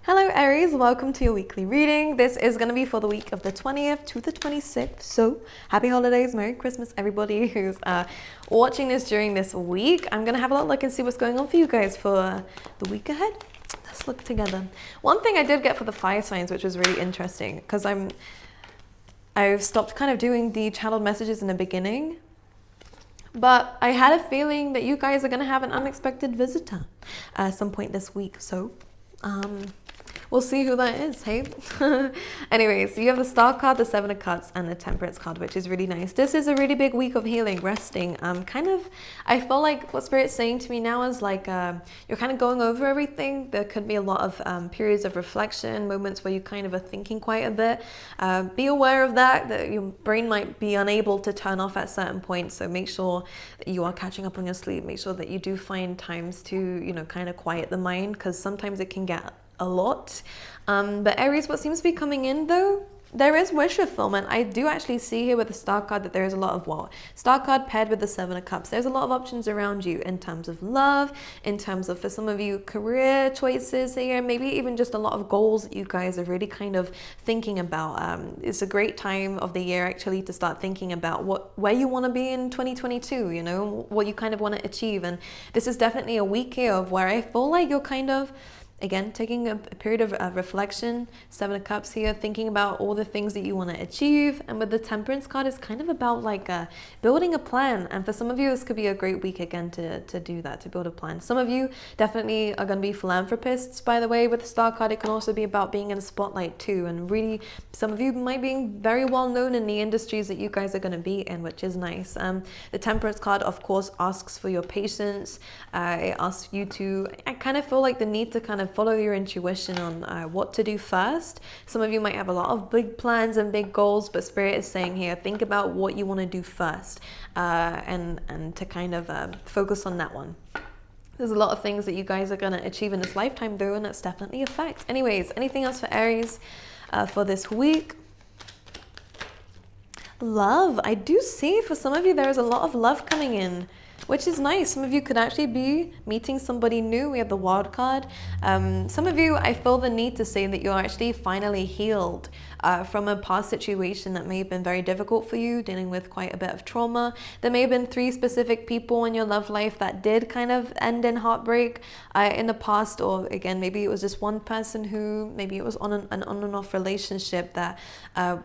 Hello Aries, welcome to your weekly reading. This is going to be for the week of the 20th to the 26th. So happy holidays, Merry Christmas everybody who's watching this during this week. I'm going to have a little look and see what's going on for you guys for the week ahead. Let's look together. One thing I did get for the fire signs, which was really interesting, because I've stopped kind of doing the channeled messages in the beginning. But I had a feeling that you guys are going to have an unexpected visitor at some point this week. So we'll see who that is, hey? Anyways, you have the Star card, the Seven of Cups, and the Temperance card, which is really nice. This is a really big week of healing, resting. I feel like what Spirit's saying to me now is like you're kind of going over everything. There could be a lot of periods of reflection, moments where you kind of are thinking quite a bit. Be aware of that your brain might be unable to turn off at certain points. So make sure that you are catching up on your sleep. Make sure that you do find times to, kind of quiet the mind, because sometimes it can get a lot. But Aries, what seems to be coming in though, there is wish fulfillment. I do actually see here with the Star card that there is a lot of Star card paired with the Seven of Cups. There's a lot of options around you in terms of love, in terms of, for some of you, career choices here, maybe even just a lot of goals that you guys are really kind of thinking about. It's a great time of the year actually to start thinking about where you want to be in 2022, what you kind of want to achieve. And this is definitely a week here of where I feel like you're kind of, again, taking a period of reflection, Seven of Cups here, thinking about all the things that you want to achieve. And with the Temperance card, it's kind of about like building a plan. And for some of you, this could be a great week again to do that, to build a plan. Some of you definitely are going to be philanthropists, by the way. With the Star card, it can also be about being in a spotlight too. And really, some of you might be very well known in the industries that you guys are going to be in, which is nice. The Temperance card, of course, asks for your patience. It asks you to, I kind of feel like the need to kind of follow your intuition on what to do first. Some of you might have a lot of big plans and big goals, but Spirit is saying here, think about what you want to do first, and to kind of focus on that one. There's a lot of things that you guys are going to achieve in this lifetime though, and that's definitely a fact. Anyways, anything else for Aries for this week? Love. I do see for some of you there is a lot of love coming in, which is nice. Some of you could actually be meeting somebody new. We have the Wild card. Some of you, I feel the need to say that you're actually finally healed from a past situation that may have been very difficult for you, dealing with quite a bit of trauma. There may have been 3 specific people in your love life that did kind of end in heartbreak in the past, or again, maybe it was just one person who, maybe it was on an on and off relationship that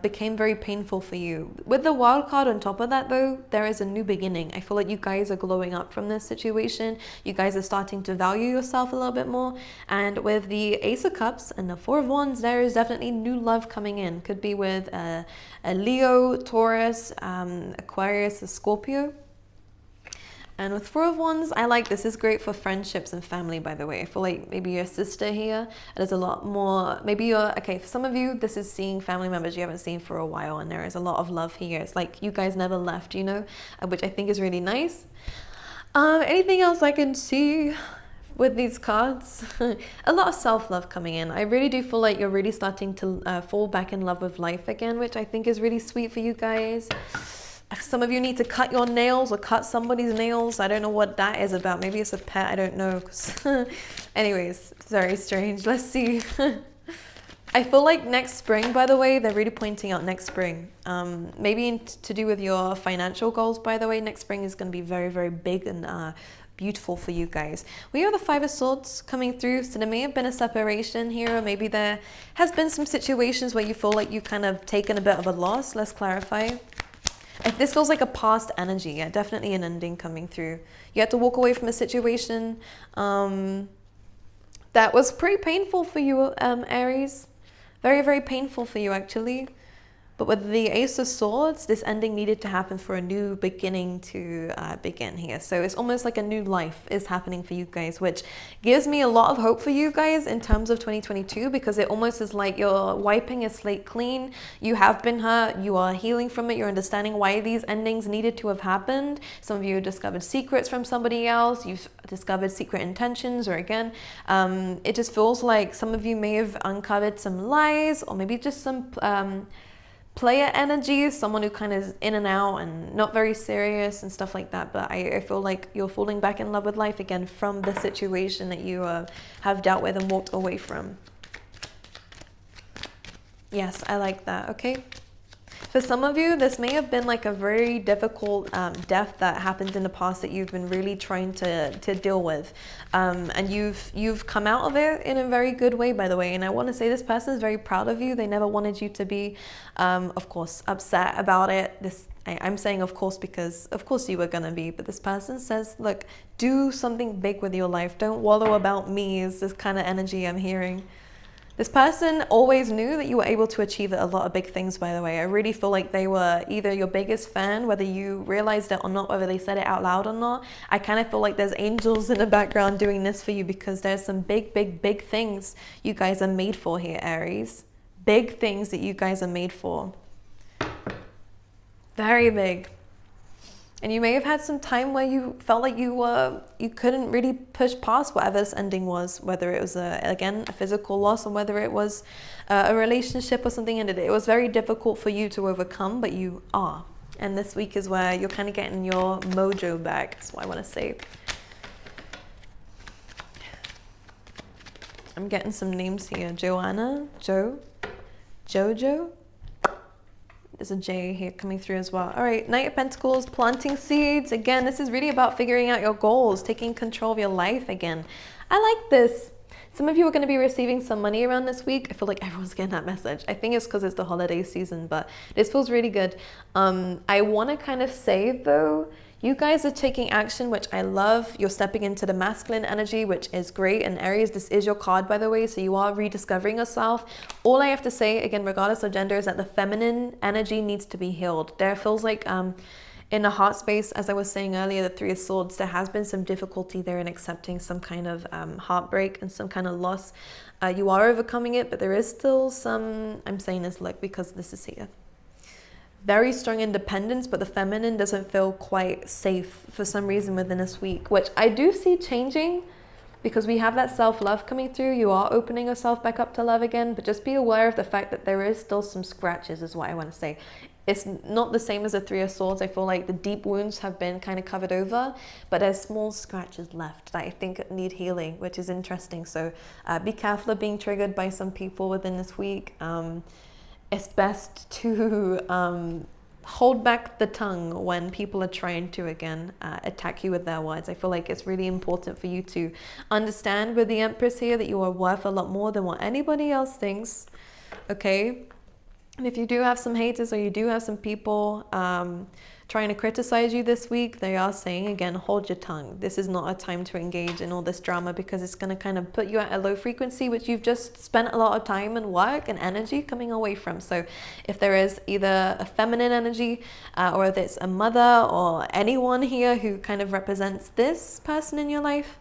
became very painful for you. With the Wild card on top of that though, there is a new beginning. I feel like you guys are glowing up from this situation. You guys are starting to value yourself a little bit more. And with the Ace of Cups and the Four of Wands, there is definitely new love coming in. Could be with a Leo, Taurus, Aquarius, a Scorpio. And with Four of Wands, I like this is great for friendships and family, by the way. I feel like maybe your sister here, there's a lot more, maybe you're, okay, for some of you, this is seeing family members you haven't seen for a while, and there is a lot of love here. It's like you guys never left, which I think is really nice. Anything else I can see with these cards? A lot of self-love coming in. I really do feel like you're really starting to fall back in love with life again, which I think is really sweet for you guys. Some of you need to cut your nails or cut somebody's nails. I don't know what that is about. Maybe it's a pet. I don't know. Anyways, very strange. Let's see. I feel like next spring, by the way, they're really pointing out next spring. Maybe to do with your financial goals, by the way, next spring is going to be very, very big and beautiful for you guys. We have the Five of Swords coming through, so there may have been a separation here, or maybe there has been some situations where you feel like you've kind of taken a bit of a loss. Let's clarify. If this feels like a past energy, yeah, definitely an ending coming through. You had to walk away from a situation that was pretty painful for you, Aries. Very, very painful for you, actually. But with the Ace of Swords, this ending needed to happen for a new beginning to begin here. So it's almost like a new life is happening for you guys, which gives me a lot of hope for you guys in terms of 2022, because it almost is like you're wiping a slate clean. You have been hurt. You are healing from it. You're understanding why these endings needed to have happened. Some of you discovered secrets from somebody else. You've discovered secret intentions, or again, it just feels like some of you may have uncovered some lies, or maybe just some player energy, someone who kind of is in and out and not very serious and stuff like that. But I feel like you're falling back in love with life again from the situation that you have dealt with and walked away from. Yes, I like that. Okay. For some of you, this may have been like a very difficult death that happened in the past that you've been really trying to deal with. And you've come out of it in a very good way, by the way. And I want to say this person is very proud of you. They never wanted you to be, of course, upset about it. I'm saying of course because of course you were going to be. But this person says, look, do something big with your life. Don't wallow about me is this kind of energy I'm hearing. This person always knew that you were able to achieve a lot of big things, by the way. I really feel like they were either your biggest fan, whether you realized it or not, whether they said it out loud or not. I kind of feel like there's angels in the background doing this for you because there's some big, big, big things you guys are made for here, Aries. Big things that you guys are made for. Very big. And you may have had some time where you felt like you couldn't really push past whatever this ending was, whether it was again a physical loss or whether it was a relationship or something ended. It was very difficult for you to overcome, but you are. And this week is where you're kind of getting your mojo back. That's what I want to say. I'm getting some names here. Joanna, Jojo. There's a J here coming through as well. All right, Knight of Pentacles, planting seeds. Again, this is really about figuring out your goals, taking control of your life again. I like this. Some of you are going to be receiving some money around this week. I feel like everyone's getting that message. I think it's because it's the holiday season, but this feels really good. I want to kind of say, though, you guys are taking action, which I love. You're stepping into the masculine energy, which is great. And Aries, this is your card, by the way. So you are rediscovering yourself. All I have to say, again, regardless of gender, is that the feminine energy needs to be healed. There feels like in the heart space, as I was saying earlier, the Three of Swords, there has been some difficulty there in accepting some kind of heartbreak and some kind of loss. You are overcoming it, but there is still some, I'm saying this like because this is here. Very strong independence, but the feminine doesn't feel quite safe for some reason within this week, which I do see changing because we have that self-love coming through. You are opening yourself back up to love again, but just be aware of the fact that there is still some scratches is what I want to say. It's not the same as the Three of Swords. I feel like the deep wounds have been kind of covered over, but there's small scratches left that I think need healing, which is interesting. So be careful of being triggered by some people within this week. It's best to hold back the tongue when people are trying to, again, attack you with their words. I feel like it's really important for you to understand with the Empress here that you are worth a lot more than what anybody else thinks, okay? And if you do have some haters or you do have some people trying to criticize you this week, they are saying, again, hold your tongue. This is not a time to engage in all this drama because it's going to kind of put you at a low frequency, which you've just spent a lot of time and work and energy coming away from. So if there is either a feminine energy or if it's a mother or anyone here who kind of represents this person in your life,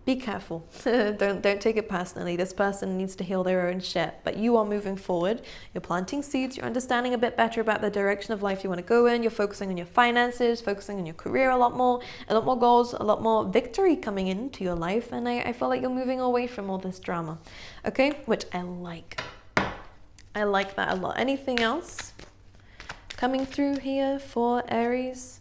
be careful. Don't take it personally. This person needs to heal their own shit, but you are moving forward. You're planting seeds. You're understanding a bit better about the direction of life you want to go in. You're focusing on your finances, focusing on your career a lot more goals, a lot more victory coming into your life. And I feel like you're moving away from all this drama. Okay, which I like. I like that a lot. Anything else coming through here for Aries?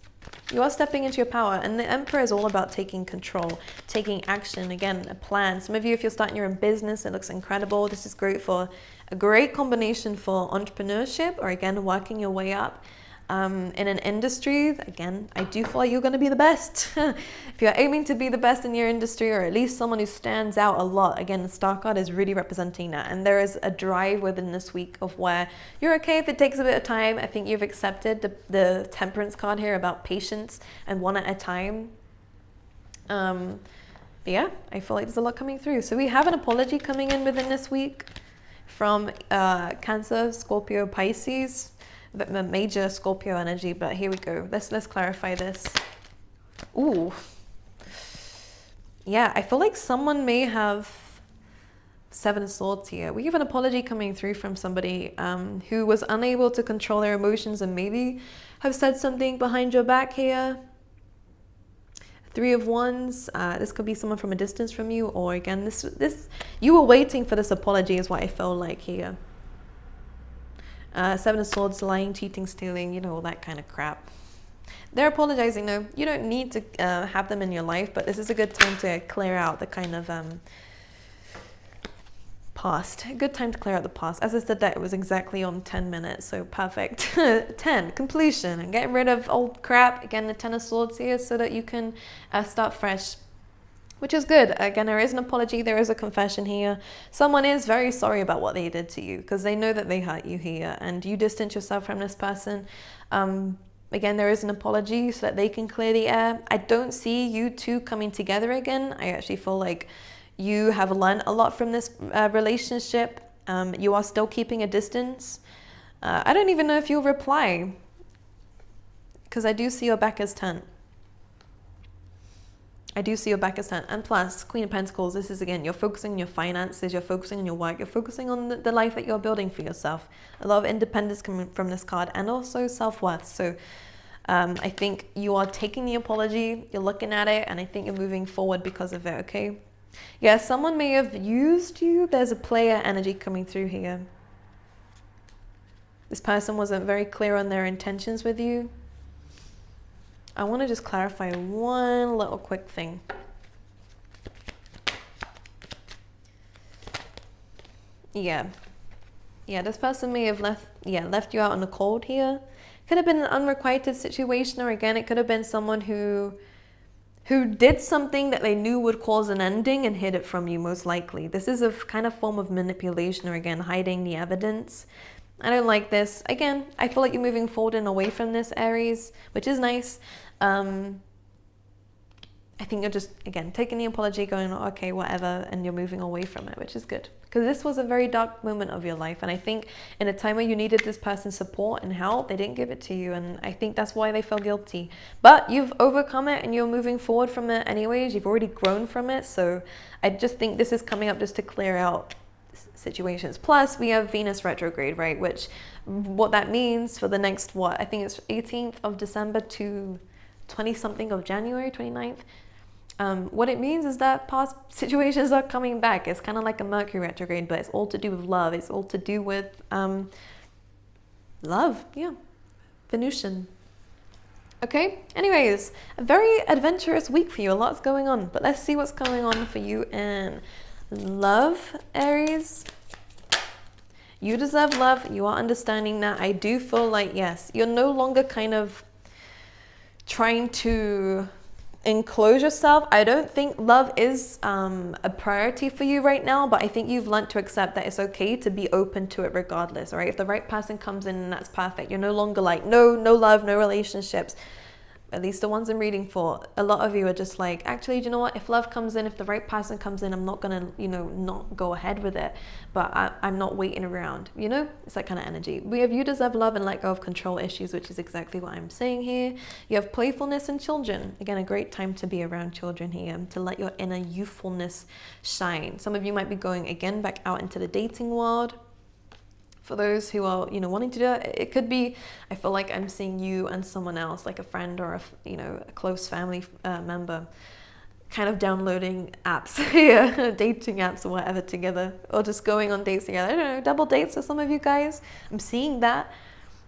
You are stepping into your power, and the Emperor is all about taking control, taking action, again, a plan. Some of you, if you're starting your own business, it looks incredible. This is great for a great combination for entrepreneurship or, again, working your way up in an industry. Again, I do feel like you're going to be the best. If you're aiming to be the best in your industry, or at least someone who stands out a lot, again, the Star card is really representing that. And there is a drive within this week of where you're okay if it takes a bit of time. I think you've accepted the Temperance card here about patience and one at a time. But yeah, I feel like there's a lot coming through. So we have an apology coming in within this week from Cancer, Scorpio, Pisces. The major Scorpio energy, but here we go. Let's clarify this. Ooh. Yeah, I feel like someone may have Seven of Swords here. We have an apology coming through from somebody who was unable to control their emotions and maybe have said something behind your back here. Three of Wands. This could be someone from a distance from you, or again, this you were waiting for this apology is what I feel like here. Seven of Swords, lying, cheating, stealing, you know, all that kind of crap. They're apologizing though. You don't need to have them in your life, but this is a good time to clear out the kind of Past. Good time to clear out the past. As I said that, it was exactly on 10 minutes, so perfect. 10, completion, and getting rid of old crap. Again, the 10 of swords here so that you can start fresh, which is good. Again, there is an apology, there is a confession here. Someone is very sorry about what they did to you because they know that they hurt you here and you distance yourself from this person. Again, there is an apology so that they can clear the air. I don't see you two coming together again. I actually feel like you have learned a lot from this relationship. You are still keeping a distance. I don't even know if you'll reply because I do see your back as 10. I do see your back as 10. And plus, Queen of Pentacles, this is again, you're focusing on your finances, you're focusing on your work, you're focusing on the life that you're building for yourself. A lot of independence coming from this card and also self-worth. So I think you are taking the apology, you're looking at it, and I think you're moving forward because of it, okay? Yeah, someone may have used you. There's a player energy coming through here. This person wasn't very clear on their intentions with you. I want to just clarify one little quick thing. Yeah, this person may have left you out in the cold here. Could have been an unrequited situation, or again, it could have been someone who did something that they knew would cause an ending and hid it from you, most likely. This is a kind of form of manipulation, or again, hiding the evidence. I don't like this. Again, I feel like you're moving forward and away from this, Aries, which is nice. I think you're just, again, taking the apology, going, oh, okay, whatever, and you're moving away from it, which is good. Because this was a very dark moment of your life. And I think in a time where you needed this person's support and help, they didn't give it to you. And I think that's why they feel guilty. But you've overcome it and you're moving forward from it anyways. You've already grown from it. So I just think this is coming up just to clear out situations. Plus, we have Venus retrograde, right? Which, what that means for the next, I think it's 18th of December to 20-something of January, 29th. What it means is that past situations are coming back. It's kind of like a Mercury retrograde, but it's all to do with love. It's all to do with love. Yeah. Venusian. Okay. Anyways, a very adventurous week for you. A lot's going on. But let's see what's going on for you in love, Aries. You deserve love. You are understanding that. I do feel like, yes, you're no longer kind of trying to enclose yourself. I don't think love is a priority for you right now, but I think you've learned to accept that it's okay to be open to it regardless, all right? If the right person comes in and that's perfect, you're no longer like, no love, no relationships. At least the ones I'm reading for, a lot of you are just like, actually, do you know what? If love comes in, if the right person comes in, I'm not gonna, not go ahead with it. But I'm not waiting around, It's that kind of energy. We have you deserve love and let go of control issues, which is exactly what I'm saying here. You have playfulness and children. Again, a great time to be around children here, to let your inner youthfulness shine. Some of you might be going again back out into the dating world. For those who are, wanting to do it, it could be, I feel like I'm seeing you and someone else, like a friend or a close family member, kind of downloading apps, dating apps or whatever together, or just going on dates together. I don't know, double dates for some of you guys. I'm seeing that.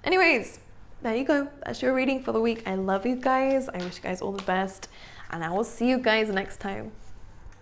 Anyways, there you go. That's your reading for the week. I love you guys. I wish you guys all the best, and I will see you guys next time.